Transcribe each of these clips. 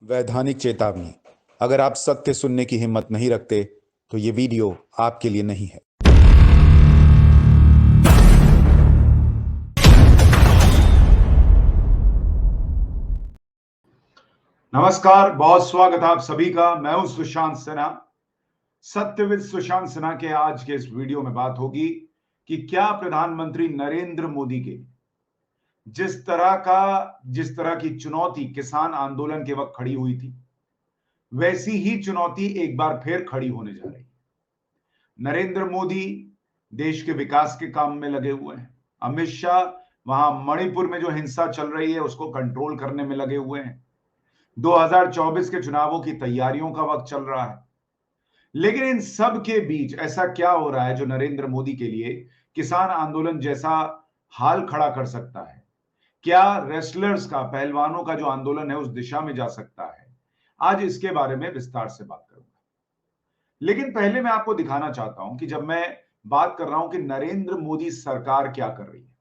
वैधानिक चेतावनी। अगर आप सत्य सुनने की हिम्मत नहीं रखते तो ये वीडियो आपके लिए नहीं है। नमस्कार, बहुत स्वागत आप सभी का। मैं हूं सुशांत सिन्हा। सत्य विद सुशांत सिन्हा के आज के इस वीडियो में बात होगी कि क्या प्रधानमंत्री नरेंद्र मोदी के जिस तरह की चुनौती किसान आंदोलन के वक्त खड़ी हुई थी, वैसी ही चुनौती एक बार फिर खड़ी होने जा रही है। नरेंद्र मोदी देश के विकास के काम में लगे हुए हैं। अमित शाह वहां मणिपुर में जो हिंसा चल रही है उसको कंट्रोल करने में लगे हुए हैं। 2024 के चुनावों की तैयारियों का वक्त चल रहा है। लेकिन इन सब के बीच ऐसा क्या हो रहा है जो नरेंद्र मोदी के लिए किसान आंदोलन जैसा हाल खड़ा कर सकता है? क्या रेसलर्स का, पहलवानों का जो आंदोलन है उस दिशा में जा सकता है? आज इसके बारे में विस्तार से बात करूंगा। लेकिन पहले मैं आपको दिखाना चाहता हूं कि जब मैं बात कर रहा हूं कि नरेंद्र मोदी सरकार क्या कर रही है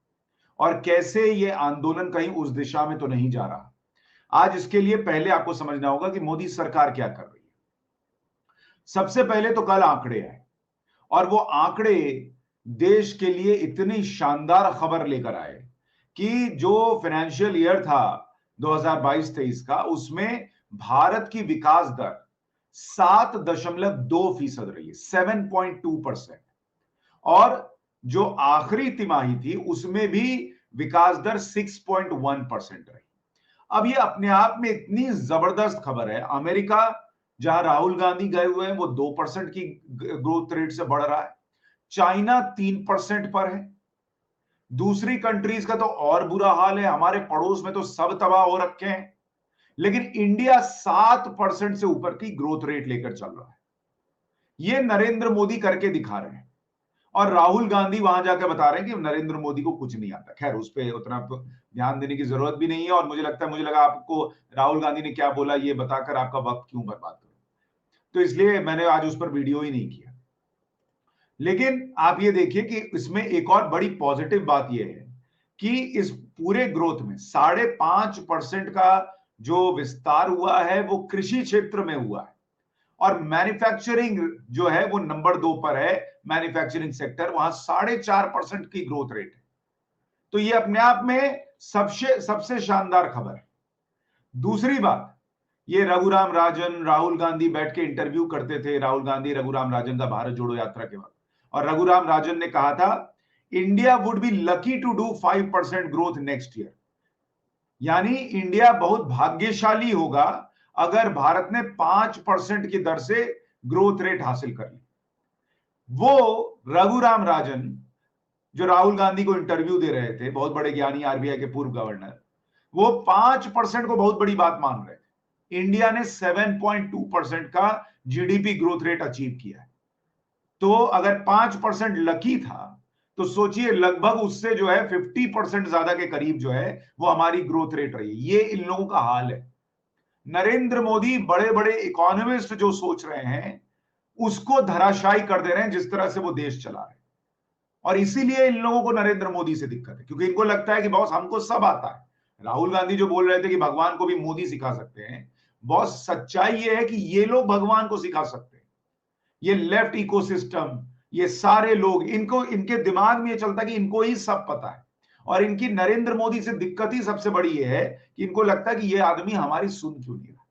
और कैसे यह आंदोलन कहीं उस दिशा में तो नहीं जा रहा, आज इसके लिए पहले आपको समझना होगा कि मोदी सरकार क्या कर रही है। सबसे पहले तो कल आंकड़े आए और वो आंकड़े देश के लिए इतनी शानदार खबर लेकर आए कि जो फाइनेंशियल ईयर था 2022-23 का, उसमें भारत की विकास दर 7.2% रही है, 7.2%। और जो आखिरी तिमाही थी उसमें भी विकास दर 6.1% रही। अब ये अपने आप में इतनी जबरदस्त खबर है। अमेरिका, जहां राहुल गांधी गए हुए हैं, वो 2% की ग्रोथ रेट से बढ़ रहा है। चाइना 3% पर है। दूसरी कंट्रीज का तो और बुरा हाल है। हमारे पड़ोस में तो सब तबाह हो रखे हैं। लेकिन इंडिया 7% से ऊपर की ग्रोथ रेट लेकर चल रहा है। ये नरेंद्र मोदी करके दिखा रहे हैं। और राहुल गांधी वहां जाकर बता रहे हैं कि नरेंद्र मोदी को कुछ नहीं आता। खैर, उस पर उतना ध्यान देने की जरूरत भी नहीं है। और मुझे लगा आपको राहुल गांधी ने क्या बोला ये बताकर आपका वक्त क्यों बर्बाद करूं, तो इसलिए मैंने आज उस पर वीडियो ही नहीं किया। लेकिन आप ये देखिए कि इसमें एक और बड़ी पॉजिटिव बात यह है कि इस पूरे ग्रोथ में 5.5% का जो विस्तार हुआ है वो कृषि क्षेत्र में हुआ है। और मैन्युफैक्चरिंग जो है वो नंबर 2 पर है। मैन्युफैक्चरिंग सेक्टर, वहां 4.5% की ग्रोथ रेट है। तो ये अपने आप में सबसे सबसे शानदार खबर है। दूसरी बात, ये रघुराम राजन, राहुल गांधी बैठ के इंटरव्यू करते थे, राहुल गांधी रघुराम राजन का भारत जोड़ो यात्रा के वक्त, और रघुराम राजन ने कहा था India would be lucky to do 5% growth next year. यानी इंडिया बहुत भाग्यशाली होगा अगर भारत ने 5% की दर से ग्रोथ रेट हासिल कर ली। वो रघुराम राजन जो राहुल गांधी को इंटरव्यू दे रहे थे, बहुत बड़े ज्ञानी, आरबीआई के पूर्व गवर्नर, वो 5% को बहुत बड़ी बात मान रहे थे। इंडिया ने 7.2% का जीडीपी ग्रोथ रेट अचीव किया है। तो अगर 5% लकी था तो सोचिए लगभग उससे जो है 50% ज्यादा के करीब जो है वो हमारी ग्रोथ रेट रही है। ये इन लोगों का हाल है। नरेंद्र मोदी बड़े बड़े इकोनॉमिस्ट जो सोच रहे हैं उसको धराशायी कर दे रहे हैं जिस तरह से वो देश चला रहे हैं। और इसीलिए इन लोगों को नरेंद्र मोदी से दिक्कत है, क्योंकि इनको लगता है कि बॉस हमको सब आता है। राहुल गांधी जो बोल रहे थे कि भगवान को भी मोदी सिखा सकते हैं, बॉस सच्चाई ये है कि ये लोग भगवान को सिखा सकते हैं। ये लेफ्ट इकोसिस्टम, ये सारे लोग, इनको, इनके दिमाग में ये चलता है कि इनको ही सब पता है। और इनकी नरेंद्र मोदी से दिक्कत ही सबसे बड़ी ये है कि इनको लगता है कि ये आदमी हमारी सुन क्यों नहीं रहा।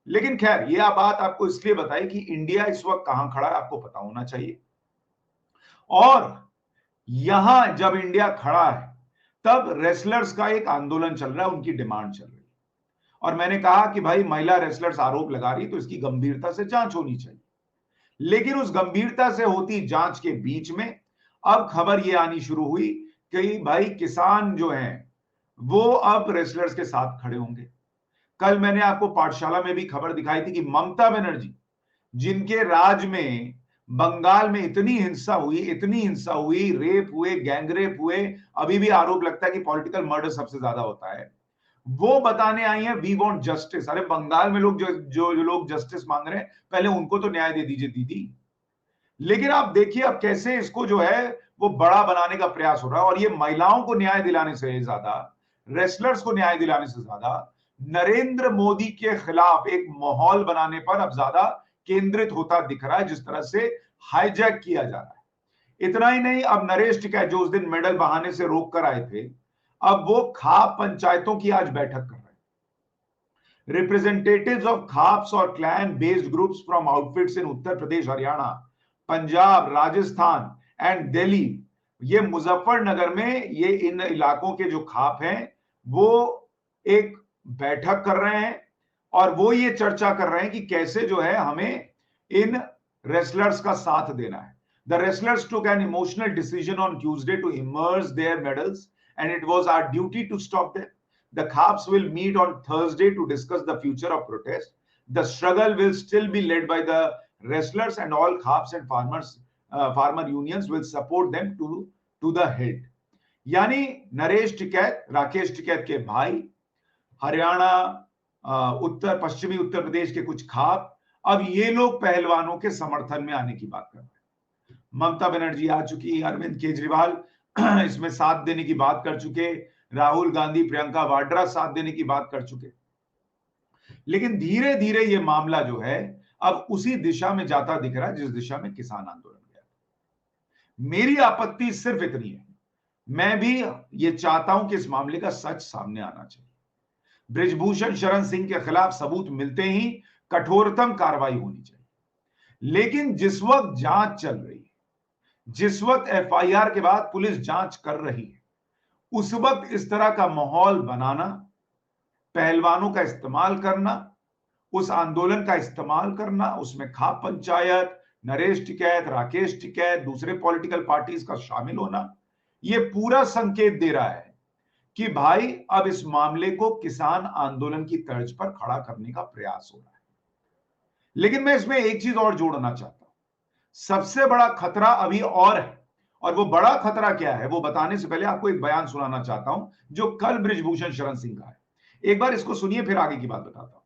लेकिन खैर, ये बात आपको इसलिए बताई कि इंडिया इस वक्त कहां खड़ा है आपको पता होना चाहिए। और यहां जब इंडिया खड़ा है तब रेसलर्स का एक आंदोलन चल रहा है, उनकी डिमांड चल रही है। और मैंने कहा कि भाई, महिला रेसलर्स आरोप लगा रही तो इसकी गंभीरता से जांच होनी चाहिए। लेकिन उस गंभीरता से होती जांच के बीच में अब खबर यह आनी शुरू हुई कि भाई किसान जो हैं वो अब रेसलर्स के साथ खड़े होंगे। कल मैंने आपको पाठशाला में भी खबर दिखाई थी कि ममता बनर्जी, जिनके राज में बंगाल में इतनी हिंसा हुई, रेप हुए, गैंगरेप हुए, अभी भी आरोप लगता है कि पॉलिटिकल मर्डर सबसे ज्यादा होता है, वो बताने आई है वी वांट जस्टिस। अरे बंगाल में लोग जो लोग जस्टिस मांग रहे हैं, पहले उनको तो न्याय दे दीजिए दीदी। लेकिन आप देखिए अब कैसे इसको जो है वो बड़ा बनाने का प्रयास हो रहा है। और ये महिलाओं को न्याय दिलाने से ज्यादा, रेसलर्स को न्याय दिलाने से ज्यादा नरेंद्र मोदी के खिलाफ एक माहौल बनाने पर अब ज्यादा केंद्रित होता दिख रहा है, जिस तरह से हाईजैक किया जा रहा है। इतना ही नहीं, अब नरेश टिकैत जो उस दिन मेडल बहाने से रोक कर आए थे, अब वो खाप पंचायतों की आज बैठक कर रहे हैं। रिप्रेजेंटेटिव्स ऑफ खाप्स और clan based groups from outfits in Uttar Pradesh, Haryana, Punjab, Rajasthan and Delhi, ये मुजफ्फरनगर में ये इन इलाकों के जो खाप हैं वो एक बैठक कर रहे हैं और वो ये चर्चा कर रहे हैं कि कैसे जो है हमें इन रेसलर्स का साथ देना है। The wrestlers took an emotional decision on Tuesday to immerse their medals, and it was our duty to stop them. The Khaps will meet on Thursday to discuss the future of protest. The struggle will still be led by the wrestlers, and all Khaps and farmer unions will support them to the head. यानी नरेश टिकैत, राकेश टिकैत के भाई, हरियाणा, उत्तर पश्चिमी उत्तर प्रदेश के कुछ खाप, अब ये लोग पहलवानों के समर्थन में आने की बात कर रहे हैं। ममता बनर्जी आ चुकी, अरविंद केजरीवाल इसमें साथ देने की बात कर चुके, राहुल गांधी, प्रियंका वाड्रा साथ देने की बात कर चुके। लेकिन धीरे धीरे ये मामला जो है अब उसी दिशा में जाता दिख रहा है जिस दिशा में किसान आंदोलन गया। मेरी आपत्ति सिर्फ इतनी है, मैं भी ये चाहता हूं कि इस मामले का सच सामने आना चाहिए। बृजभूषण शरण सिंह के खिलाफ सबूत मिलते ही कठोरतम कार्रवाई होनी चाहिए। लेकिन जिस वक्त जांच चल रही है, जिस वक्त एफआईआर के बाद पुलिस जांच कर रही है, उस वक्त इस तरह का माहौल बनाना, पहलवानों का इस्तेमाल करना, उस आंदोलन का इस्तेमाल करना, उसमें खाप पंचायत, नरेश टिकैत, राकेश टिकैत, दूसरे पॉलिटिकल पार्टीज का शामिल होना, यह पूरा संकेत दे रहा है कि भाई अब इस मामले को किसान आंदोलन की तर्ज पर खड़ा करने का प्रयास हो रहा है। लेकिन मैं इसमें एक चीज और जोड़ना चाहता हूं, सबसे बड़ा खतरा अभी और है, और वो बड़ा खतरा क्या है वो बताने से पहले आपको एक बयान सुनाना चाहता हूं जो कल बृजभूषण शरण सिंह का है। एक बार इसको सुनिए, फिर आगे की बात बताता हूं।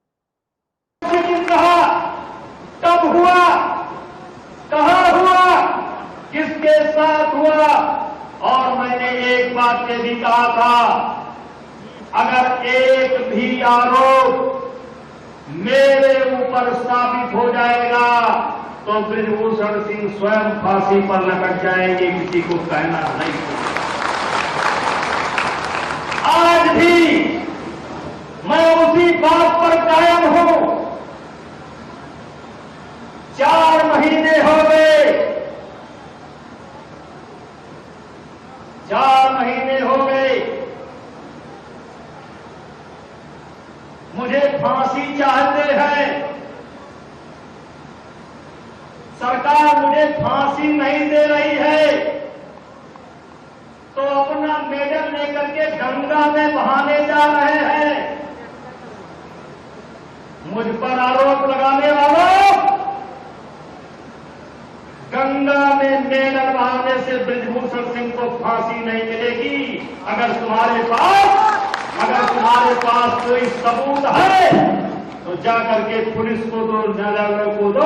कब हुआ, कहां हुआ, किसके साथ हुआ? और मैंने एक बात ये भी कहा था, अगर एक भी आरोप मेरे ऊपर साबित हो जाएगा तो बृजभूषण सिंह स्वयं फांसी पर लटक जाएंगे, किसी को कहना नहीं। आज भी मैं उसी बात पर कायम हूं। 4 महीने हो गए, 4 महीने हो गए मुझे फांसी चाहते हैं, सरकार मुझे फांसी नहीं दे रही है, तो अपना मेडल लेकर के गंगा में बहाने जा रहे हैं। मुझ पर आरोप लगाने वालों, गंगा में मेडल बहाने से बृजभूषण सिंह को फांसी नहीं मिलेगी। अगर तुम्हारे पास कोई सबूत है तो जाकर के पुलिस को दो, न्यायालय को दो,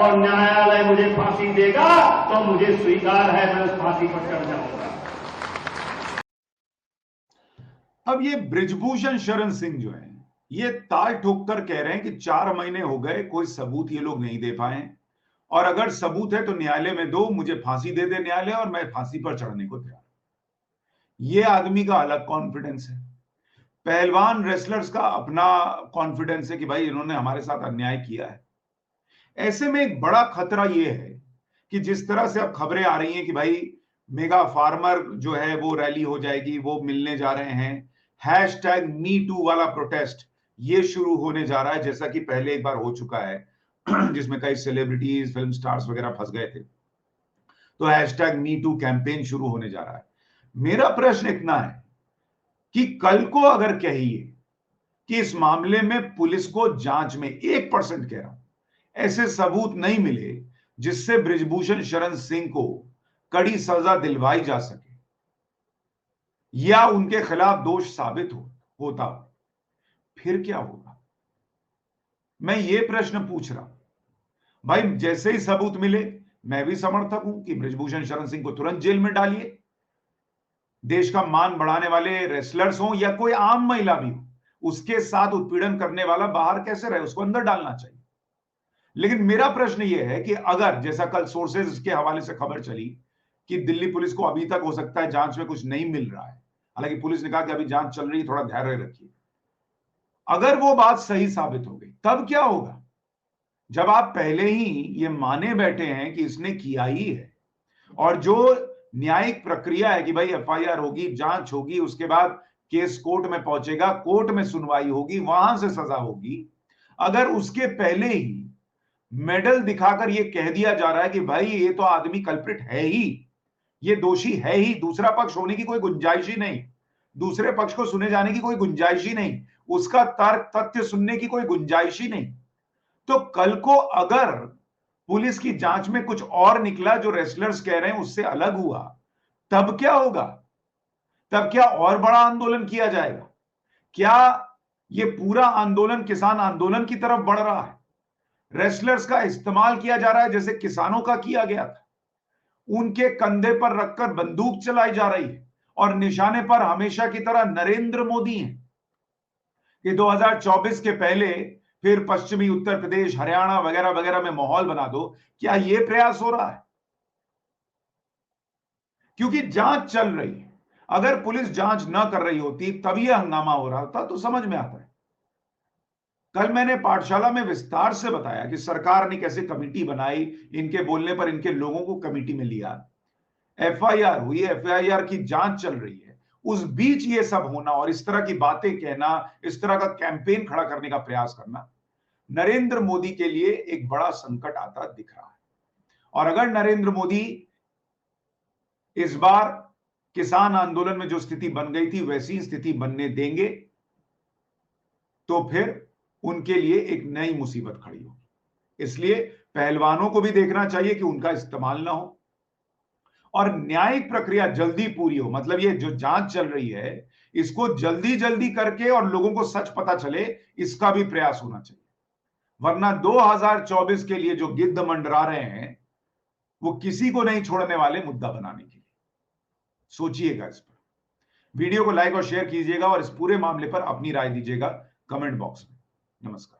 और न्यायालय मुझे फांसी देगा तो मुझे स्वीकार है, मैं उस फांसी पर चढ़ जाऊंगा। अब ये बृजभूषण शरण सिंह जो है ये ताल ठोक कर कह रहे हैं कि 4 महीने हो गए, कोई सबूत ये लोग नहीं दे पाए, और अगर सबूत है तो न्यायालय में दो, मुझे फांसी दे दे न्यायालय और मैं फांसी पर चढ़ने को तैयार। ये आदमी का अलग कॉन्फिडेंस है, पहलवान रेसलर्स का अपना कॉन्फिडेंस है कि भाई इन्होंने हमारे साथ अन्याय किया है। ऐसे में एक बड़ा खतरा यह है कि जिस तरह से अब खबरें आ रही हैं कि भाई मेगा फार्मर जो है वो रैली हो जाएगी, वो मिलने जा रहे हैं, #MeToo वाला प्रोटेस्ट ये शुरू होने जा रहा है, जैसा कि पहले एक बार हो चुका है जिसमें कई सेलिब्रिटीज, फिल्म स्टार्स वगैरह फंस गए थे। तो #MeToo कैंपेन शुरू होने जा रहा है। मेरा प्रश्न इतना है कि कल को अगर कहिए कि इस मामले में पुलिस को जांच में 1% कह रहा हूं ऐसे सबूत नहीं मिले जिससे बृजभूषण शरण सिंह को कड़ी सजा दिलवाई जा सके या उनके खिलाफ दोष साबित होता, फिर क्या होगा? मैं ये प्रश्न पूछ रहा हूं। भाई जैसे ही सबूत मिले, मैं भी समर्थक हूं कि बृजभूषण शरण सिंह को तुरंत जेल में डालिए। देश का मान बढ़ाने वाले रेसलर्स हों या कोई आम महिला भी हो, उसके साथ उत्पीड़न करने वाला बाहर कैसे रहे, उसको अंदर डालना चाहिए। लेकिन मेरा प्रश्न यह है कि अगर, जैसा कल सोर्सेज के हवाले से खबर चली कि दिल्ली पुलिस को अभी तक हो सकता है जांच में कुछ नहीं मिल रहा है, हालांकि पुलिस ने कहा कि अभी जांच चल रही है, थोड़ा धैर्य रखिए, अगर वो बात सही साबित हो गई तब क्या होगा? जब आप पहले ही ये माने बैठे हैं कि इसने किया ही है, और जो न्यायिक प्रक्रिया है कि भाई एफआईआर होगी, जांच होगी, उसके बाद केस कोर्ट में पहुंचेगा, कोर्ट में सुनवाई होगी, वहां से सजा होगी, अगर उसके पहले ही मेडल दिखाकर यह कह दिया जा रहा है कि भाई ये तो आदमी कल्प्रिट है ही, ये दोषी है ही, दूसरा पक्ष होने की कोई गुंजाइश ही नहीं, दूसरे पक्ष को सुने जाने की कोई गुंजाइश ही नहीं, उसका तर्क तथ्य सुनने की कोई गुंजाइश ही नहीं, तो कल को अगर पुलिस की जांच में कुछ और निकला जो रेसलर्स कह रहे हैं उससे अलग हुआ, तब क्या होगा? तब क्या और बड़ा आंदोलन किया जाएगा? क्या ये पूरा आंदोलन किसान आंदोलन की तरफ बढ़ रहा है? रेसलर्स का इस्तेमाल किया जा रहा है जैसे किसानों का किया गया था, उनके कंधे पर रखकर बंदूक चलाई जा रही है और निशाने पर हमेशा की तरह नरेंद्र मोदी हैं कि 2024 के पहले फिर पश्चिमी उत्तर प्रदेश, हरियाणा वगैरह वगैरह में माहौल बना दो। क्या यह प्रयास हो रहा है? क्योंकि जांच चल रही है, अगर पुलिस जांच ना कर रही होती तब यह हंगामा हो रहा था तो समझ में आता है। कल मैंने पाठशाला में विस्तार से बताया कि सरकार ने कैसे कमेटी बनाई, इनके बोलने पर इनके लोगों को कमेटी में लिया, एफआईआर हुई, एफआईआर की जांच चल रही है, उस बीच ये सब होना और इस तरह की बातें कहना, इस तरह का कैंपेन खड़ा करने का प्रयास करना नरेंद्र मोदी के लिए एक बड़ा संकट आता दिख रहा है। और अगर नरेंद्र मोदी इस बार किसान आंदोलन में जो स्थिति बन गई थी वैसी स्थिति बनने देंगे तो फिर उनके लिए एक नई मुसीबत खड़ी होगी। इसलिए पहलवानों को भी देखना चाहिए कि उनका इस्तेमाल ना हो और न्यायिक प्रक्रिया जल्दी पूरी हो। मतलब ये जो जांच चल रही है इसको जल्दी जल्दी करके और लोगों को सच पता चले, इसका भी प्रयास होना चाहिए। वरना 2024 के लिए जो गिद्ध मंडरा रहे हैं वो किसी को नहीं छोड़ने वाले मुद्दा बनाने के लिए। सोचिएगा इस पर। वीडियो को लाइक और शेयर कीजिएगा और इस पूरे मामले पर अपनी राय दीजिएगा कमेंट बॉक्स में। नमस्कार।